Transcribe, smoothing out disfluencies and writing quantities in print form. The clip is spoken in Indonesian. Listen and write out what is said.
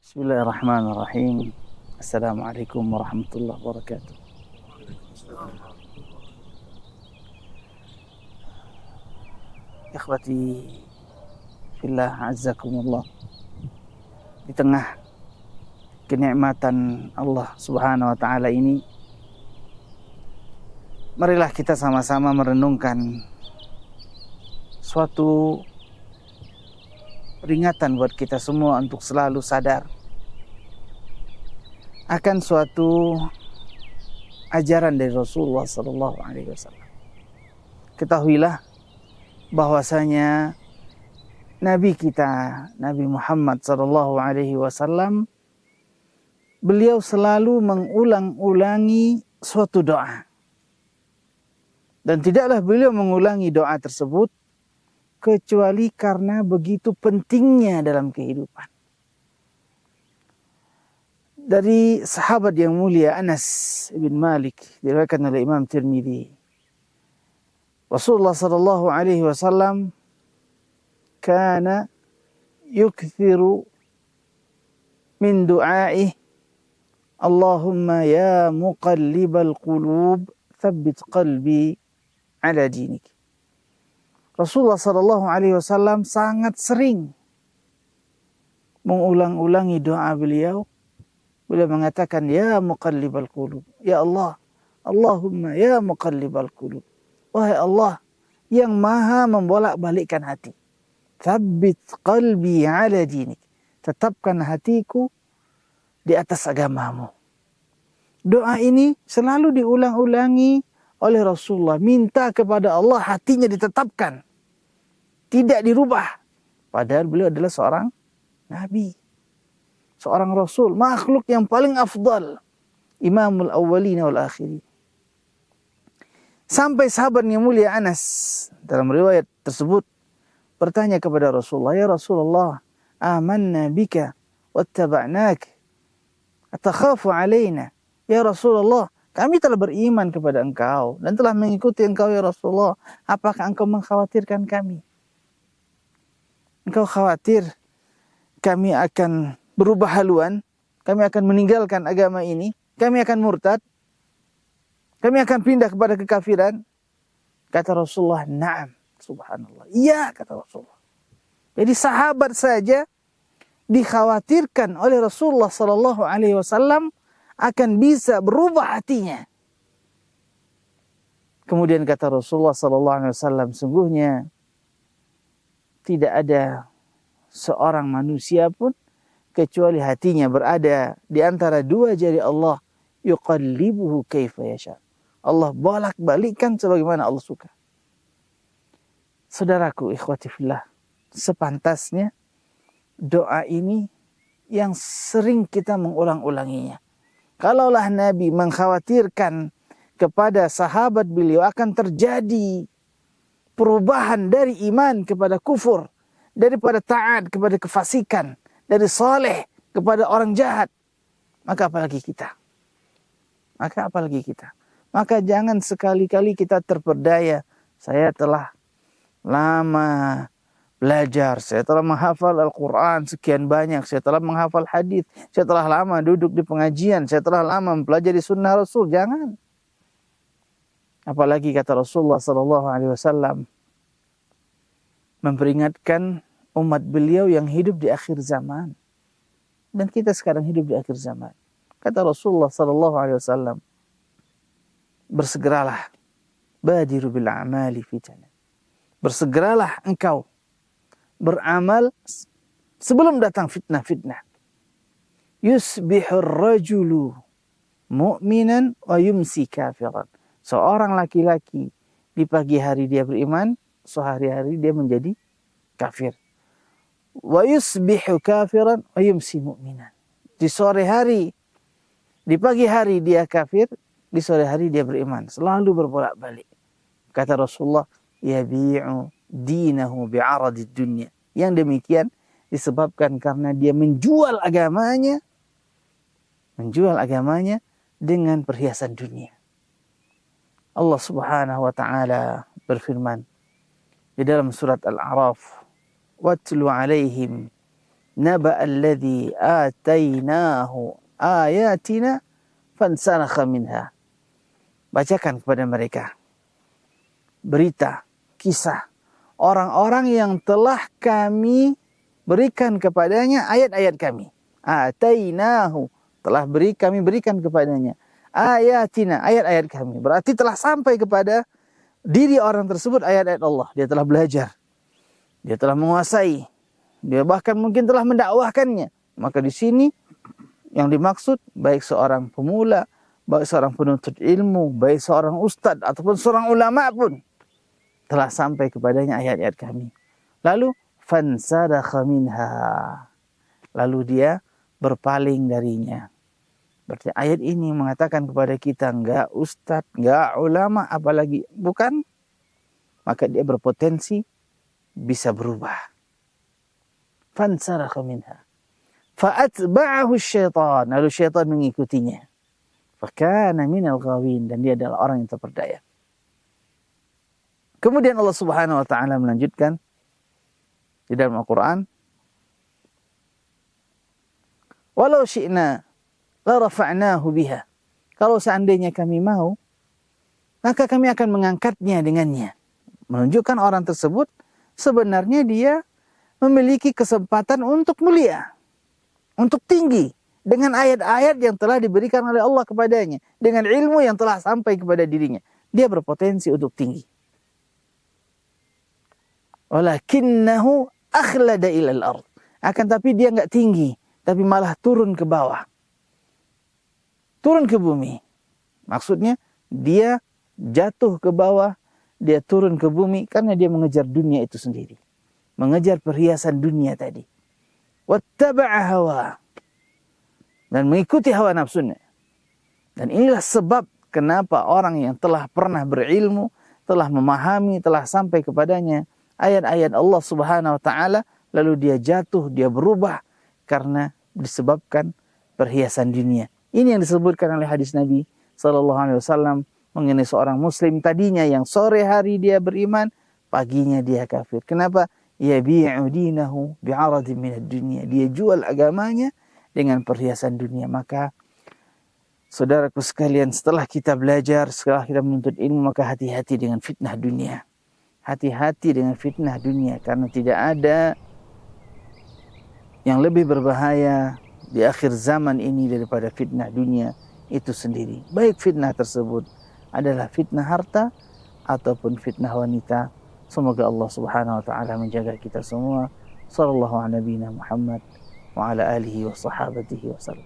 Bismillahirrahmanirrahim. Assalamualaikum warahmatullahi wabarakatuh. Ikhwati fillah, azzakumullah. Di tengah kenikmatan Allah Subhanahu wa taala ini, marilah kita sama-sama merenungkan suatu peringatan buat kita semua untuk selalu sadar akan suatu ajaran dari Rasulullah sallallahu alaihi wasallam. Ketahuilah bahwasanya Nabi kita, Nabi Muhammad sallallahu alaihi wasallam, beliau selalu mengulang-ulangi suatu doa. Dan tidaklah beliau mengulangi doa tersebut kecuali karena begitu pentingnya dalam kehidupan. Dari sahabat yang mulia Anas bin Malik, diriwayatkan oleh Imam Tirmidzi, Rasulullah sallallahu alaihi wasallam kana yukthiru min du'aih, Allahumma ya muqallibal qulub tsabbit qalbi ala dinik. Rasulullah sallallahu alaihi wasallam sangat sering mengulang-ulangi doa beliau. Beliau mengatakan, ya muqallibal qulub, ya Allah, Allahumma ya muqallibal qulub, wahai Allah yang maha membolak-balikkan hati, tsabbit qalbi ala dinik, tetapkan hatiku di atas agamamu. Doa ini selalu diulang-ulangi oleh Rasulullah, minta kepada Allah hatinya ditetapkan, tidak dirubah, padahal beliau adalah seorang nabi, seorang rasul, makhluk yang paling afdal, imamul awwalina wal akhirin. Sampai sahabat yang mulia Anas dalam riwayat tersebut bertanya kepada Rasulullah, ya Rasulullah, amanna bika wattaba'nak, atakhafu alaina. Ya Rasulullah, kami telah beriman kepada engkau dan telah mengikuti engkau ya Rasulullah, apakah engkau mengkhawatirkan kami? Engkau khawatir kami akan berubah haluan, kami akan meninggalkan agama ini, kami akan murtad, kami akan pindah kepada kekafiran? Kata Rasulullah, na'am, subhanallah. Iya, kata Rasulullah. Jadi sahabat saja dikhawatirkan oleh Rasulullah sallallahu alaihi wasallam akan bisa berubah hatinya. Kemudian kata Rasulullah sallallahu alaihi wasallam, sungguhnya tidak ada seorang manusia pun kecuali hatinya berada di antara dua jari Allah, yuqallibuhu kaifa yasha. Allah bolak-balikkan sebagaimana Allah suka. Saudaraku, ikhwati fillah, sepantasnya doa ini yang sering kita mengulang-ulanginya. Kalaulah Nabi mengkhawatirkan kepada sahabat beliau akan terjadi perubahan dari iman kepada kufur, daripada taat kepada kefasikan, dari saleh kepada orang jahat, maka apalagi kita. Maka jangan sekali-kali kita terperdaya. Saya telah lama belajar, saya telah menghafal Al-Quran sekian banyak, saya telah menghafal hadis, saya telah lama duduk di pengajian, saya telah lama mempelajari sunnah Rasul. Jangan. Apalagi kata Rasulullah SAW memperingatkan umat beliau yang hidup di akhir zaman, dan kita sekarang hidup di akhir zaman. Kata Rasulullah SAW, bersegeralah, badiru bil a'mali fitana, bersegeralah engkau beramal sebelum datang fitnah-fitnah. Yusbihur rajulu mu'minan wa yumsi kafiran. Seorang laki-laki di pagi hari dia beriman, sehari-hari dia menjadi kafir. Wa yusbihu kafiran wa yumsi mu'minan. Di sore hari, di pagi hari dia kafir, di sore hari dia beriman. Selalu berbolak-balik. Kata Rasulullah, yabi'u dinahu bi'aradid dunya. Yang demikian disebabkan karena dia menjual agamanya dengan perhiasan dunia. Allah Subhanahu wa taala berfirman di dalam surat Al-A'raf, watlu alaihim naba alladhi atainahu ayatina fansalakha minha. Bacakan kepada mereka berita, kisah orang-orang yang telah kami berikan kepadanya ayat-ayat kami. Atainahu, kami berikan kepadanya ayatina, ayat-ayat kami. Berarti telah sampai kepada diri orang tersebut ayat-ayat Allah. Dia telah belajar, dia telah menguasai, dia bahkan mungkin telah mendakwahkannya. Maka di sini yang dimaksud baik seorang pemula, baik seorang penuntut ilmu, baik seorang ustadz ataupun seorang ulama pun telah sampai kepadanya ayat-ayat kami. Lalu fansadakha minha, lalu dia berpaling darinya. Berarti ayat ini mengatakan kepada kita, enggak ustadz, enggak ulama, apalagi bukan, maka dia berpotensi bisa berubah. Fansadakha minha fa'atba'ahu syaitan, lalu syaitan mengikutinya. Fakana minal ghawin, dan dia adalah orang yang terperdaya. Kemudian Allah Subhanahu wa taala melanjutkan di dalam Al-Qur'an, walau syi'na la rafa'nahu biha. Kalau seandainya kami mau, maka kami akan mengangkatnya dengannya. Menunjukkan orang tersebut sebenarnya dia memiliki kesempatan untuk mulia, untuk tinggi, dengan ayat-ayat yang telah diberikan oleh Allah kepadanya, dengan ilmu yang telah sampai kepada dirinya. Dia berpotensi untuk tinggi. Walakinnahu akhlada ilal ard. Akan tapi dia enggak tinggi, tapi malah turun ke bawah. Turun ke bumi. Maksudnya dia jatuh ke bawah, dia turun ke bumi karena dia mengejar dunia itu sendiri. Mengejar perhiasan dunia tadi. Wattaba'a hawa, dan mengikuti hawa nafsunya. Dan inilah sebab kenapa orang yang telah pernah berilmu, telah memahami, telah sampai kepadanya ayat-ayat Allah Subhanahu wa taala, lalu dia jatuh, dia berubah karena disebabkan perhiasan dunia. Ini yang disebutkan oleh hadis Nabi sallallahu alaihi wasallam mengenai seorang muslim tadinya yang sore hari dia beriman, paginya dia kafir. Kenapa? Yabi'u dinahu bi'aradin minad dunya. Dia jual agamanya dengan perhiasan dunia. Maka saudaraku sekalian, setelah kita belajar, setelah kita menuntut ilmu, maka hati-hati dengan fitnah dunia. Hati-hati dengan fitnah dunia, karena tidak ada yang lebih berbahaya di akhir zaman ini daripada fitnah dunia itu sendiri. Baik fitnah tersebut adalah fitnah harta ataupun fitnah wanita. Semoga Allah Subhanahu wa taala menjaga kita semua. Sallallahu ala nabiyina Muhammad wa ala alihi wa sahabatihi wa sallam.